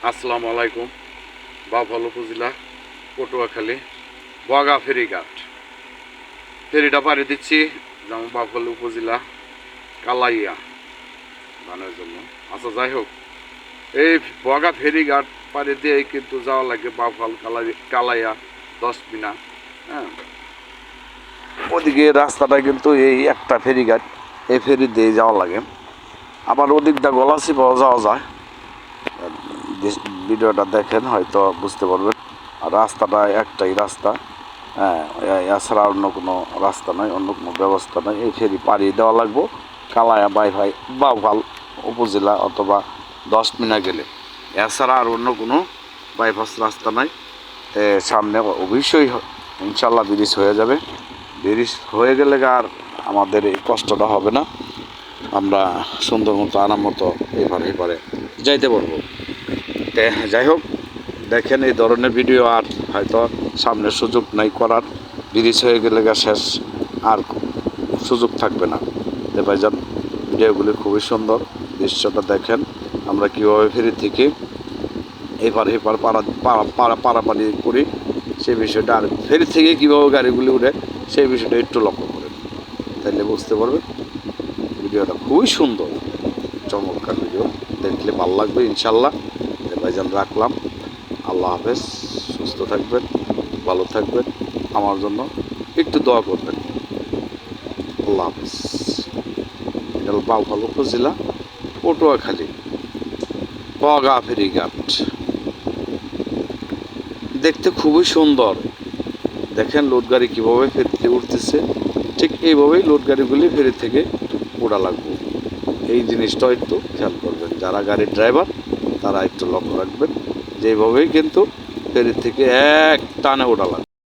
আসসালামু আলাইকুম। বাউফল উপজেলা পটুয়াখালী বগা ফেরিঘাট। ফেরিটা পাড়ি দিচ্ছি যেমন বাউফল উপজেলা কালাইয়া ধানের জন্য। আচ্ছা, যাই হোক, এই বগা ফেরিঘাট পাড়ি দিয়েই কিন্তু যাওয়া লাগে বাউফল কালাইয়া 10 মিনা। হ্যাঁ, ওদিকে রাস্তাটা কিন্তু এই একটা ফেরিঘাট, এই ফেরি দিয়ে যাওয়া লাগে। আবার ওদিকটা গলাচিপাও যাওয়া যায়। ভিডিওটা দেখেন হয়তো বুঝতে পারবেন। আর রাস্তাটা একটাই রাস্তা, হ্যাঁ, এছাড়া অন্য কোনো রাস্তা নয়, অন্য কোনো ব্যবস্থা নয়। এই ফেরি পাড়িয়ে দেওয়া লাগবো কালায়া বাউফল উপজেলা অথবা 10 মিনা গেলে। এছাড়া আর অন্য কোনো বাইপাস রাস্তা নাই। সামনে অবশ্যই ইনশাল্লাহ ব্রিজ হয়ে যাবে। ব্রিজ হয়ে গেলে আর আমাদের এই কষ্টটা হবে না। আমরা সুন্দর মতো আরাম মতো এপারে যাইতে পারবো। যাই হোক, দেখেন এই ধরনের ভিডিও আর হয়তো সামনে সুযোগ নাই করার। ব্রিজ হয়ে গেলে শেষ, আর সুযোগ থাকবে না। ভাইজান, ভিডিওগুলি খুবই সুন্দর। দৃশ্যটা দেখেন আমরা কীভাবে ফেরি থেকে এপার পারাপারি করি সেই বিষয়টা, আর ফেরি থেকে কীভাবে গাড়িগুলি উঠে সেই বিষয়টা একটু লক্ষ্য করেন, তাইলে বুঝতে পারবেন। ভিডিওটা খুবই সুন্দর, চমৎকার ভিডিও, দেখলে ভালো লাগবে ইনশাল্লাহ। ভাইজান, রাখলাম। আল্লাহ হাফেজ। সুস্থ থাকবেন, ভালো থাকবেন, আমার জন্য একটু দোয়া করবেন। আল্লাহ হাফেজ। এটা হল বাউফল উপজেলা পটুয়াখালী বগা ফেরিঘাট। দেখতে খুবই সুন্দর। দেখেন লোড গাড়ি কীভাবে ফেরিতে উঠতেছে, ঠিক এইভাবেই লোড গাড়িগুলি ফেরি থেকে ওঠা লাগবে। এই জিনিসটা একটু খেয়াল করবেন, যারা গাড়ির ড্রাইভার তারা একটু লক্ষ্য রাখবেন যে এইভাবেই কিন্তু ফেরি থেকে এক টানে ওঠা লাগবে।